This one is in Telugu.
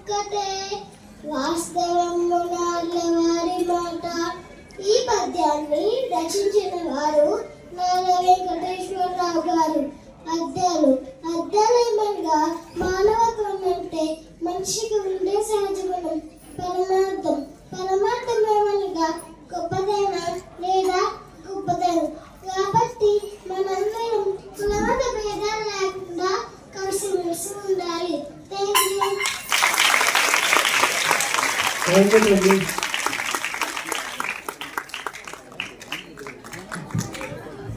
ఒక్కటే వాస్తవం వారి మాట. ఈ పద్యాన్ని రచించిన వారు నాగ వెంకటేశ్వరరావు గారు. అద్దాలేమనగా మానవత్వం అంటే మనిషికి ఉండే సహజ గుణం. పరమార్థం ఏమనగా గొప్పదైన లేదా గొప్పదైన. కాబట్టి మనందరం కులమత భేదాలు లేకుండా కలిసిమెలిసి ఉండాలి. Thank you.